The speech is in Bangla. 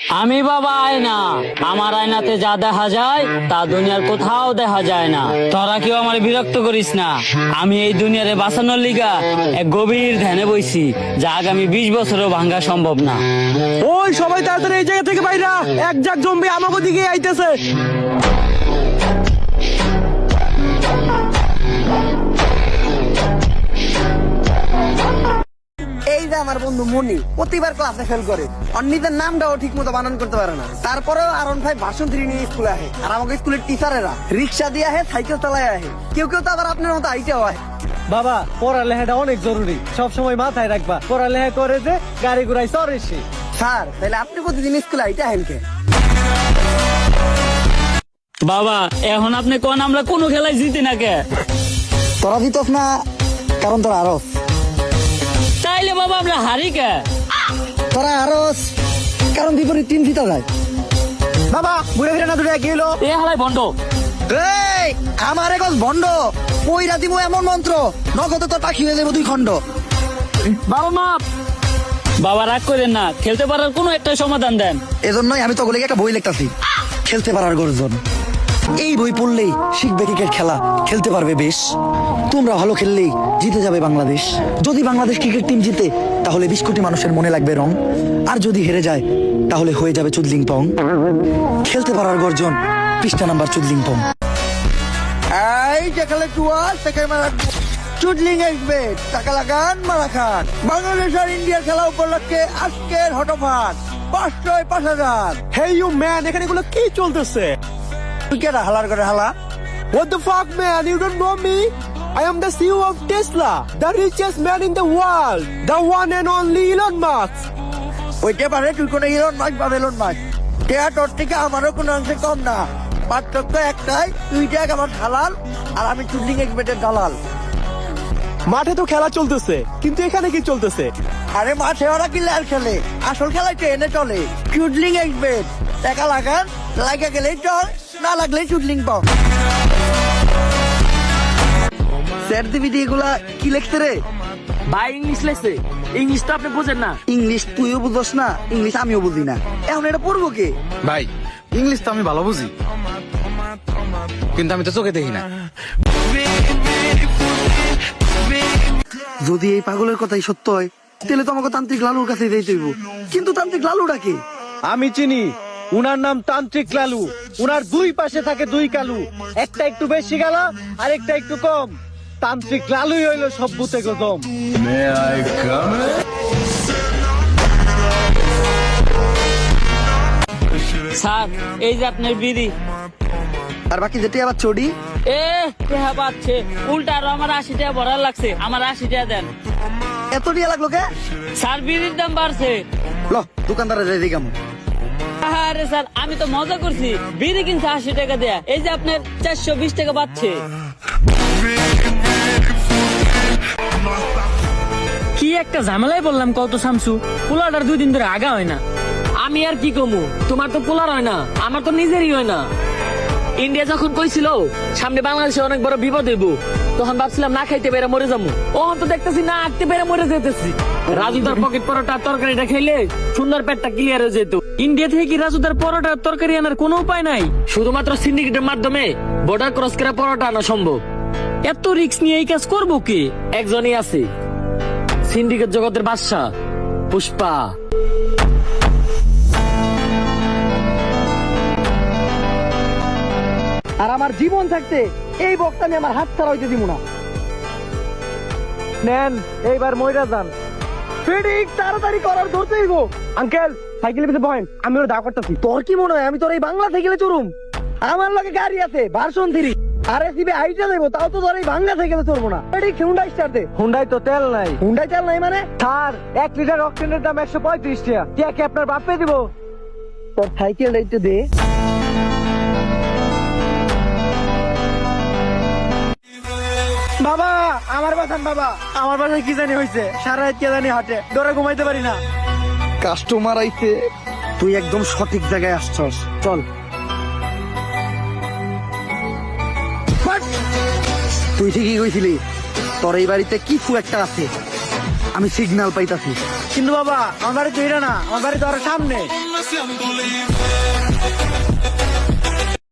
আমি বাবা আয়না, আমার আয়নাতে যা দেখা যায় তা দুনিয়ার কোথাও দেখা যায় না। তোরা কেউ আমার বিরক্ত করিস না। আমি এই দুনিয়ারে বাঁচানোর লিগা এক গভীর ধ্যানে বইছি, যা আগামী 20 বছরও ভাঙ্গা সম্ভব না। ওই সবাই তাড়াতাড়ি এই জায়গা থেকে বাইরা, এক জাক জম্বি আমাকে দিকে আইতেছে। এই যে আমার বন্ধু মনি প্রতিবার ক্লাসে ফেল করে, অন্যদের নামটাও ঠিক মতো বানান করতে পারে না। তারপরেও আরন ভাই ভাষণ নিয়ে স্কুলে আহে, আর আমাকে স্কুলের টিচারেরা রিক্সা দিয়ে আহে, সাইকেল চালায় আহে, কেউ কেউ তো আবার আপনার মতো আইটাও আহে। বাবা, পড়ালেখাটা অনেক জরুরি, সব সময় মাথায় রাখবা। পড়ালেখা করে যে গাড়ি ঘুরাই চড়ে সে। স্যার, তাহলে আপনি প্রতিদিন স্কুলে আইটা আহেন কে? বাবা, এখন আপনি কোন আমরা কোনো খেলায় জিতি না কে? তোরা দিতস না কারণ তোরা আরস। তাইলে বাবা আমরা হারি কে? তোরা আরস কারণ বিপরীত টিম জিতা যায়। বাবা, ঘুরে ফিরে না দূরে গেল। এ হালাই বন্ধ। এই আমার এখন ভন্ড পইরা দিব এমন মন্ত্র, নগদ তোর পাখি হয়ে যাবো 2 খণ্ড। বাবা মাপ। বাবা রাগ করেন না, খেলতে পারার কোনো একটা সমাধান দেন। এজন্যই আমি তোগুলোকে একটা বই লিখতাছি, খেলতে পারার গর্জন। এই বই পড়লেই শিখবে ক্রিকেট খেলা, খেলতে পারবে বেশ। তোমরা ভালো খেললেই জিতে যাবে বাংলাদেশ। যদি বাংলাদেশ ক্রিকেট টিম জিতে তাহলে 20 কোটি মানুষের মনে লাগবে রং, আর যদি হেরে যায় তাহলে হয়ে যাবে চুদলিং পং। খেলতে পারার গর্জন, পৃষ্ঠা নাম্বার চুদলিং পং। এই যেখানে টুয়া সেখানে মারা চুদলিং এক্সবেট, টাকা লাগান মারা খান। বাংলাদেশ আর ইন্ডিয়ার খেলা উপলক্ষে আজকের হটফাট 5,000। হেই ইউ ম্যান, এখানে এগুলো কি চলতেছে? তুই কেডা হালার করে হালা? What the fuck man, you don't know me? I am the CEO of Tesla, the richest man in the world, the one and only Elon Musk. ওইটা পারে তুই কোনো ইলন মাস্ক বা বেলন মাস্ক, টেয়া তোর থেকে আমারও কোনো অংশে কম না। পার্থক্য একটাই, তুই ট্যাগ আমার হালাল আর আমি চুদলিং এক্সবেটের দালাল। মাঠে তো খেলা চলতেছে, কিন্তু এখানে কি চলতেছে? আরে মাঠে ওরা কি ল্যাল খেলে, আসল খেলায় ট্রেনে চলে। চুদলিং এক্সবেট, টাকা লাগান, লাগা গেলেই চল, না লাগলেই চুদলিং পাও। স্যার দিবি এগুলা কি লেখছে রে? ভাই ইংলিশ লেখছে, ইংলিশ তো আপনি বোঝেন না। ইংলিশ তুইও বুঝস না, ইংলিশ আমিও বুঝি না, এখন এটা পড়বো কে? ভাই, ইংলিশ তো আমি ভালো বুঝি, কিন্তু আমি তো চোখে দেখি না। যদি এই পাগলের কথাই সত্য হয় তাহলে তো আমাকে তান্ত্রিক লালুর কাছে যেতে হইব। কিন্তু তান্ত্রিক লালুটা কে? আমি চিনি, উনার নাম তান্ত্রিক লালু। উনার 2 পাশে থাকে 2 কালু, একটা একটু বেশি গালা আর একটা একটু কম। তান্ত্রিক লালুই হইল সব ভূতে গজম। স্যার, এই যে আপনার বিড়ি। আর বাকি যেটা আবার চড়ি টেহা পাচ্ছে উল্টা, আরো আমার 80 টাকা ভরার লাগছে, আমার 80 টাকা দেন। এত দিয়ে লাগলো কে? স্যার বিড়ির দাম বাড়ছে। ল দোকানদারে যাই দিই কেমন। আরে স্যার, আমি তো মজা করছি, বিড়ি কিনছে 80 টাকা দেয়া, এই যে আপনার 420 টাকা পাচ্ছে। কি একটা ঝামেলায় বললাম কত শামসু, পোলাটার 2 দিন ধরে আগা হয় না। আমি আর কি কমু, তোমার তো পোলার হয় না, আমার তো নিজেরই হয় না। ইন্ডিয়া যখন কইছিল সামনে বাংলাদেশে অনেক বড় বিপদ হইব, তখন ভাবছিলাম না খাইতে পেরে মরে যাবো। ওখান তো দেখতেছি না আঁকতে পেরে মরে যেতেছি। রাজুদার পকেট পরোটা তরকারিটা খাইলে সুন্দর পেটটা ক্লিয়ার হয়ে যেত। ইন্ডিয়া থেকে কি রাজুদার পরোটার তরকারি আনার কোনো উপায় নাই? শুধুমাত্র সিন্ডিকেটের মাধ্যমে বর্ডার ক্রস করে পরোটা আনা সম্ভব। এত রিস্ক নিয়ে এই কাজ করবো কে? একজনই আছে, সিন্ডিকেট জগতের বাদশা পুষ্পা। আর আমার জীবন থাকতে এই বক্তা আমি আমার হাত ছাড়া হইতে দিব না। নেন, এইবার মইরা যান। ফিডিং তাড়াতাড়ি করার ধরতে হইব। আঙ্কেল, সাইকেলের ভিতরে বহেন, আমি ওর দা করতেছি। তোর কি মনে হয় আমি তোর এই বাংলা সাইকেলে চড়ুম? আমার লগে গাড়ি আছে ভার্সন 3, আর এসিবে আইটা দেবো, তাও তো তোর এই বাংলা সাইকেলে চড়বো না। ফিডিং হুন্ডাই স্টার্ট দে। হুন্ডাই তো তেল নাই। হুন্ডাই তেল নাই মানে? স্যার, 1 লিটার অক্টেনের দাম 135 টাকা। টিয়া কি আপনার বাপে দিব? তোর সাইকেল একটু দে। বাবা, আমার বাসান বাবা, আমার বাসায় কি জানি হয়েছে, সারা রাত কে জানি হাটে, ডরে ঘুমাইতে পারি না। কাস্টমার আইছে, তুই একদম সঠিক জায়গায় আসছস, চল। তুই ঠিকই কইছিলি, তোর এই বাড়িতে কিছু একটা আছে, আমি সিগন্যাল পাইতাছি। কিন্তু বাবা আমার বাড়ি তো এটা না, আমার বাড়ি তো আরো সামনে।